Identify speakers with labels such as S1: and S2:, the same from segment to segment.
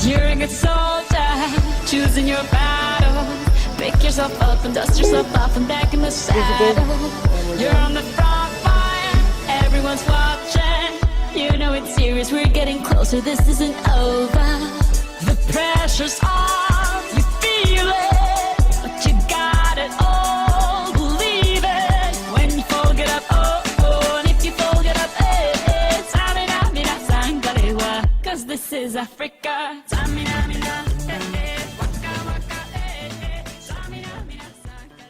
S1: You're a good soldier, choosing your battle. Pick yourself up and dust yourself off and back in the saddle. You're on the front line, everyone's watching. You know it's serious, we're getting closer, this isn't over. The pressure's on, you feel it, but you got it all, believe it. When you fall, get up, oh, oh, and if you fall, get up, eh, eh. Samina, mina, sangalewa, 'cause this is Africa. Samina, mina, eh, eh, waka, waka, eh, eh. Samina, mina, sangalewa.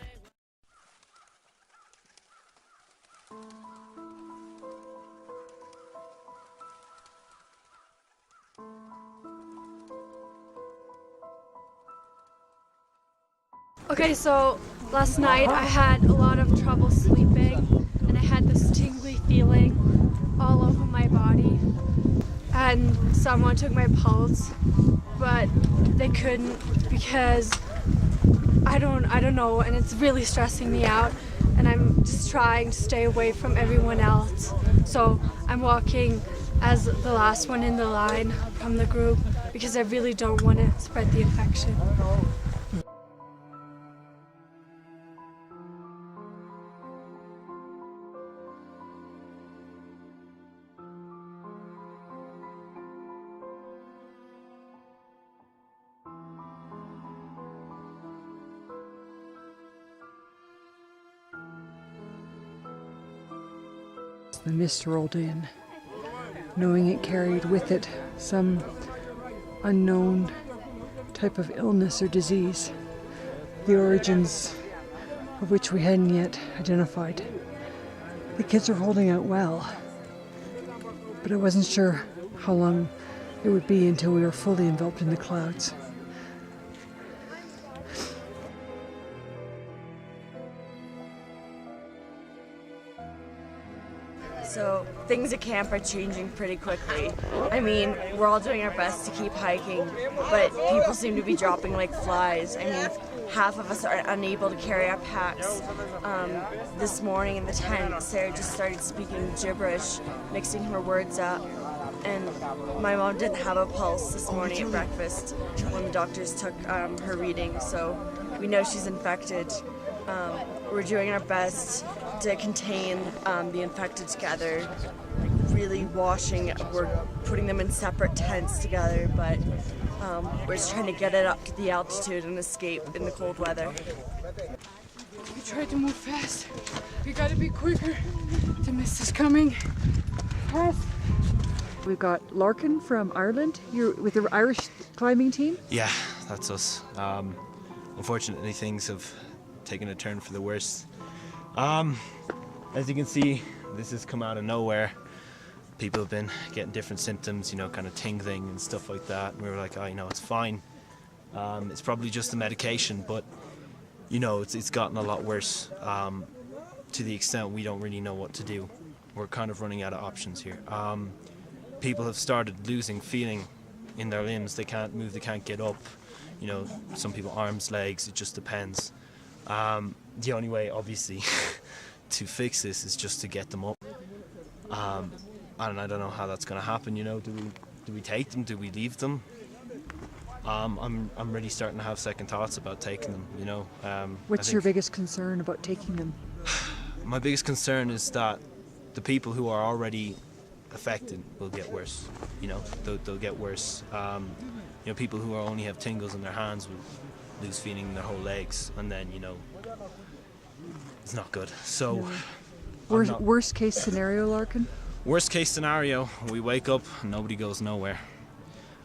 S2: Okay, so last night I had a lot of trouble sleeping and I had this tingly feeling all over my body, and someone took my pulse, but they couldn't because I don't know, and it's really stressing me out, and I'm just trying to stay away from everyone else. So I'm walking as the last one in the line from the group because I really don't want to spread the infection.
S3: The mist rolled in, knowing it carried with it some unknown type of illness or disease, the origins of which we hadn't yet identified. The kids are holding out well, but I wasn't sure how long it would be until we were fully enveloped in the clouds.
S4: So things at camp are changing pretty quickly. I mean, we're all doing our best to keep hiking, but people seem to be dropping like flies. I mean, half of us are unable to carry our packs. This morning in the tent, Sarah just started speaking gibberish, mixing her words up. And my mom didn't have a pulse this morning at breakfast when the doctors took her reading, so we know she's infected. We're doing our best to contain the infected together, like really washing. We're putting them in separate tents together, but we're just trying to get it up to the altitude and escape in the cold weather.
S2: We tried to move fast. We gotta be quicker. The mist is coming. Fast.
S3: We've got Larkin from Ireland. You're with the Irish climbing team?
S5: Yeah, that's us. Unfortunately, things have taken a turn for the worse. As you can see, this has come out of nowhere. People have been getting different symptoms, you know, kind of tingling and stuff like that. And we were like, oh, you know, it's fine. It's probably just the medication, but you know, it's gotten a lot worse to the extent we don't really know what to do. We're kind of running out of options here. People have started losing feeling in their limbs. They can't move, they can't get up. You know, some people arms, legs, it just depends. The only way, obviously, to fix this is just to get them up. And I don't know how that's going to happen. You know, do we take them? Do we leave them? I'm really starting to have second thoughts about taking them. You know.
S3: What's your biggest concern about taking them?
S5: My biggest concern is that the people who are already affected will get worse. You know, they'll get worse. You know, people who only have tingles in their hands will lose feeling in their whole legs, and then, you know, it's not good. So,
S3: worst case scenario, Larkin?
S5: Worst case scenario, we wake up and nobody goes nowhere,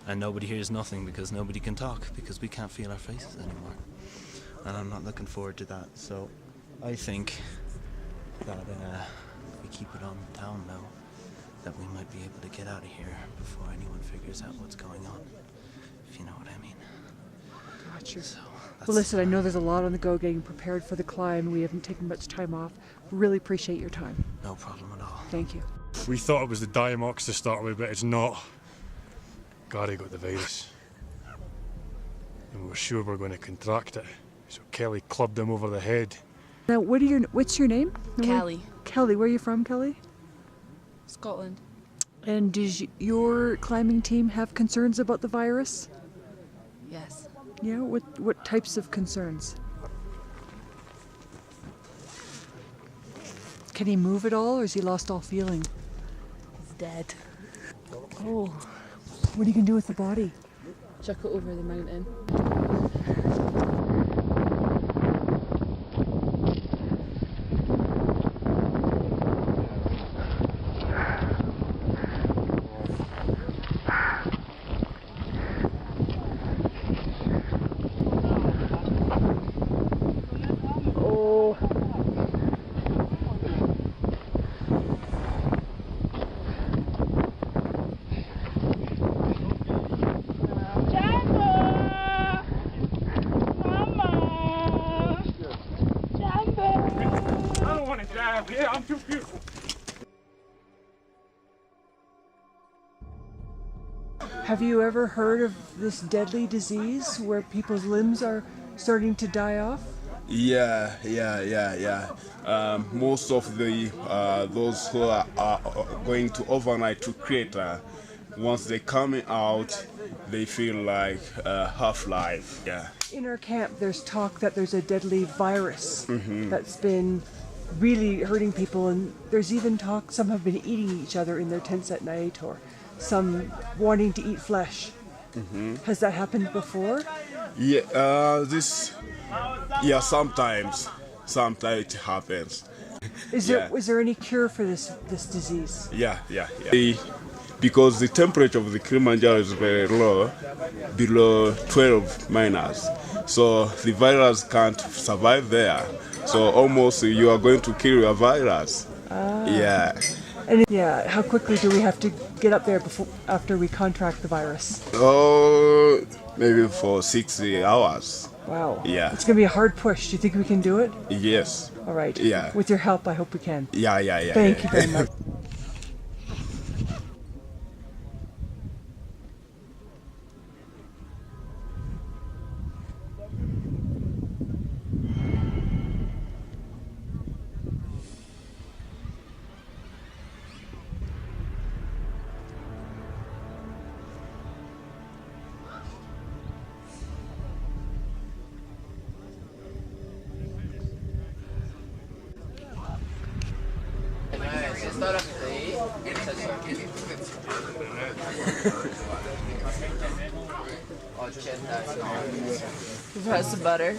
S5: and nobody hears nothing because nobody can talk because we can't feel our faces anymore. And I'm not looking forward to that. So, I think that if we keep it on down now, that we might be able to get out of here before anyone figures out what's going on, if you know what I mean.
S3: Gotcha.
S5: So
S3: well, listen, I know there's a lot on the go getting prepared for the climb. We haven't taken much time off. Really appreciate your time.
S5: No problem at all.
S3: Thank you.
S6: We thought it was the Diamox to start with, but it's not. Gary got the virus. And we were sure we were going to contract it. So Kelly clubbed him over the head.
S3: Now, what's your name?
S7: Kelly.
S3: Kelly, where are you from, Kelly?
S7: Scotland.
S3: And does your climbing team have concerns about the virus?
S7: Yes.
S3: Yeah, what types of concerns? Can he move at all, or has he lost all feeling?
S7: He's dead.
S3: Oh, what are you going to do with the body?
S7: Chuck it over the mountain.
S6: I don't want to die up here. I'm too beautiful.
S3: Have you ever heard of this deadly disease where people's limbs are starting to die off?
S8: Yeah. Most of the those who are going to overnight to Creta, once they coming out, they feel like half-life. Yeah.
S3: In our camp, there's talk that there's a deadly virus that's been really hurting people, and there's even talk some have been eating each other in their tents at night, or some wanting to eat flesh. Has that happened before?
S8: Yeah. Sometimes it happens.
S3: Is there any cure for this disease?
S8: Yeah. Because the temperature of the Kilimanjaro is very low, below 12 minus. So the virus can't survive there. So almost you are going to kill your virus. Yeah.
S3: And how quickly do we have to get up there after we contract the virus?
S8: Oh, maybe for 60 hours.
S3: Wow.
S8: Yeah.
S3: It's going to be a hard push. Do you think we can do it?
S8: Yes.
S3: All right.
S8: Yeah.
S3: With your help, I hope we can.
S8: Yeah.
S3: Thank you very much.
S7: We've had some butter.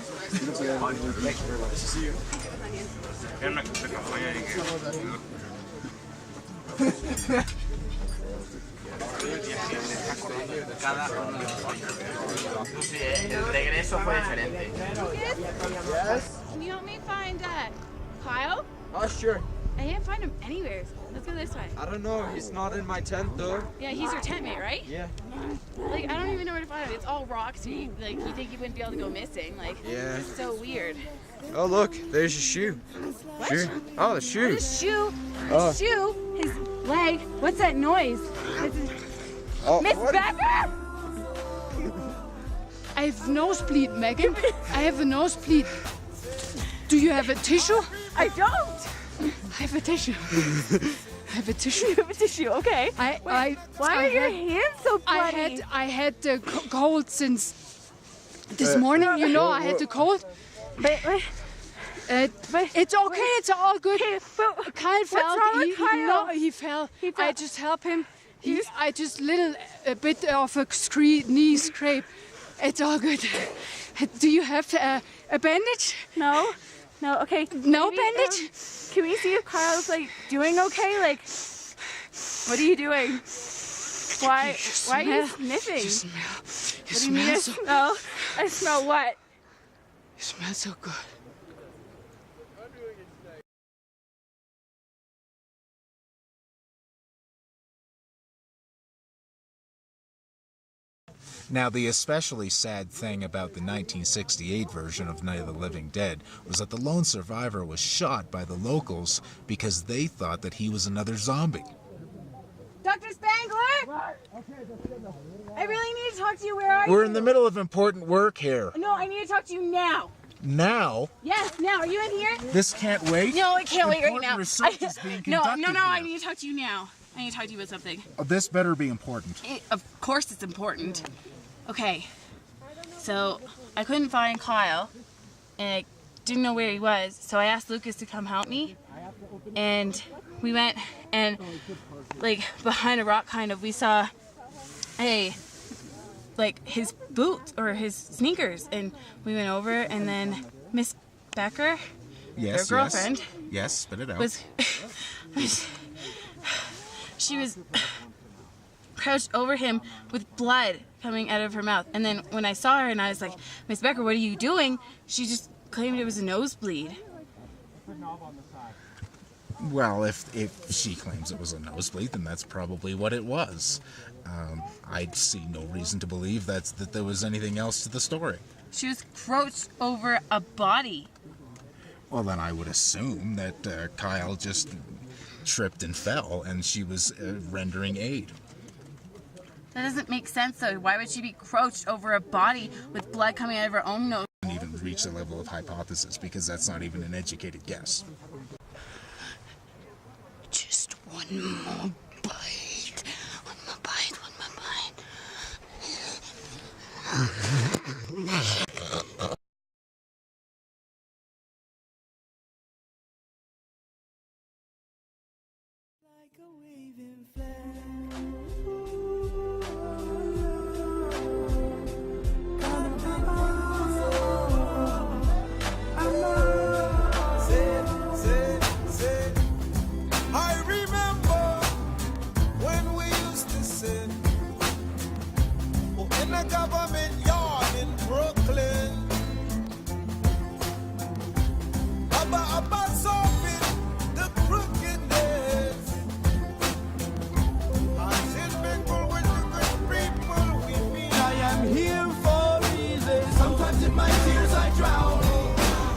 S9: El regreso fue diferente.
S10: Can you help me find Kyle?
S9: Oh, sure.
S10: I can't find him anywhere. Let's go this way.
S9: I don't know. He's not in my tent, though.
S10: Yeah, he's your tent mate, right?
S9: Yeah.
S10: Like, I don't even know where to find him. It's all rocky. Like, you think he wouldn't be able to go missing. Like,
S9: Yeah.
S10: it's so weird.
S9: Oh, look. There's your shoe.
S10: What?
S9: Shoe. Oh, the shoe.
S10: His shoe.
S9: Oh.
S10: His shoe. His leg. What's that noise?
S9: Oh,
S10: Miss
S9: what?
S10: Becker!
S2: I have nosebleed, Megan. I have a nosebleed. Do you have a tissue?
S10: I don't.
S2: I have a tissue. I have a tissue.
S10: You have a tissue, okay. Why are your hands so bloody?
S2: I had the cold since this morning. You know, I had the cold.
S10: But
S2: It's okay. It's all good.
S10: okay, but
S2: Kyle fell.
S10: what's wrong with Kyle?
S2: No, he fell.
S10: He fell.
S2: I just help him. I just a bit of a knee scrape. It's all good. Do you have a bandage?
S10: No, okay.
S2: No
S10: Maybe,
S2: bandage?
S10: Can we see if Kyle's like doing okay? Like, what are you doing? Why are you sniffing?
S2: You smell.
S10: What do you mean I smell? I smell what?
S2: You smell so good.
S11: Now, the especially sad thing about the 1968 version of Night of the Living Dead was that the lone survivor was shot by the locals because they thought that he was another zombie.
S10: Dr. Spangler? I really need to talk to you. Where are you?
S11: We're in the middle of important work here.
S10: No, I need to talk to you now.
S11: Now?
S10: Yes, now. Are you in here?
S11: This can't wait?
S10: No, it can't wait right
S11: Important
S10: now.
S11: research is being
S10: No,
S11: conducted
S10: I
S11: here.
S10: need to talk to you now. I need to talk to you about something.
S11: This better be important.
S10: Of course it's important. Okay. So I couldn't find Kyle, and I didn't know where he was, so I asked Lucas to come help me, and we went, and like behind a rock kind of, we saw his boots or his sneakers, and we went over, and then Miss Becker,
S11: Yes,
S10: her girlfriend,
S11: Yes, spit it out.
S10: she was crouched over him with blood coming out of her mouth. And then when I saw her and I was like, Miss Becker, what are you doing? She just claimed it was a nosebleed.
S11: Well, if she claims it was a nosebleed, then that's probably what it was. I see no reason to believe that there was anything else to the story.
S10: She was crouched over a body.
S11: Well, then I would assume that Kyle just tripped and fell, and she was rendering aid.
S10: That doesn't make sense, though. Why would she be crouched over a body with blood coming out of her own nose?
S11: Didn't even reach the level of hypothesis, because that's not even an educated guess.
S1: Just one more bite. One more bite, one more bite.
S12: I remember when we used to sit in the government yard in Brooklyn. About solving the crookedness. I sit mingle with the good people we meet. I am here for a reason. Sometimes in my tears I drown,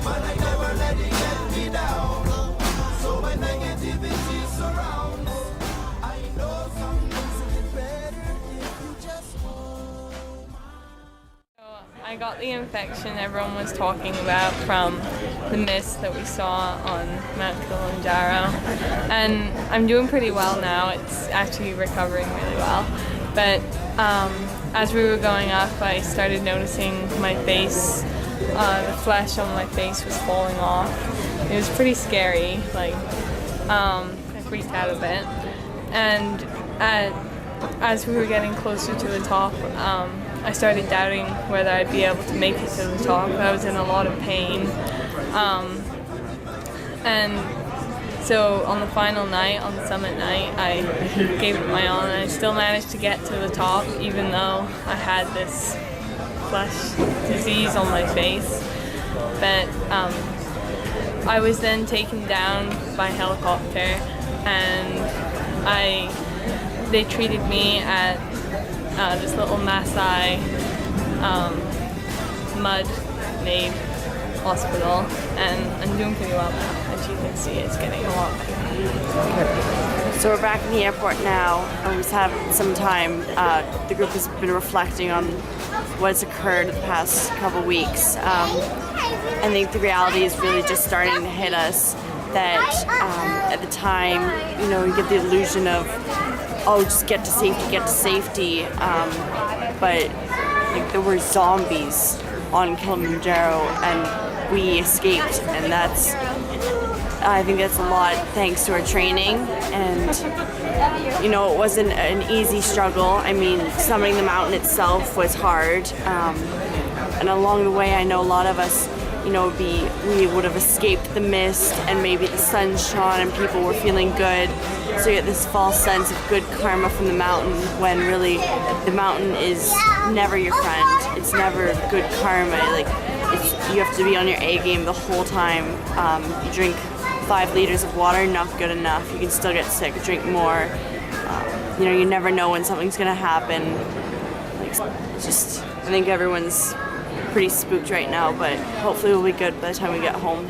S12: but I never let it get me down. So when negativity surrounds, I know something's better if you just hold.
S13: I got the infection everyone was talking about from the mist that we saw on Mount Kilimanjaro, and I'm doing pretty well now. It's actually recovering really well, but as we were going up, I started noticing my face, the flesh on my face was falling off. It was pretty scary, like I freaked out a bit, and as we were getting closer to the top, I started doubting whether I'd be able to make it to the top. I was in a lot of pain. And so on the final night, on the summit night, I gave it my all, and I still managed to get to the top even though I had this flesh disease on my face. But I was then taken down by helicopter, and they treated me at this little Maasai mud-made hospital, and I'm doing pretty well now. As you can see, it's getting a lot better.
S4: So we're back in the airport now, and we've had some time. The group has been reflecting on what's occurred the past couple weeks. I think the reality is really just starting to hit us that at the time, you get the illusion of, oh, just get to safety, but like there were zombies on Kilimanjaro, and we escaped, and I think that's a lot thanks to our training, and it wasn't an easy struggle. I mean, summiting the mountain itself was hard, and along the way I know a lot of us, we would have escaped the mist, and maybe the sun shone and people were feeling good, so you get this false sense of good karma from the mountain, when really the mountain is never your friend. It's never good karma. You have to be on your A game the whole time. You drink 5 liters of water, not good enough. You can still get sick. Drink more. You never know when something's gonna happen. I think everyone's pretty spooked right now, but hopefully we'll be good by the time we get home.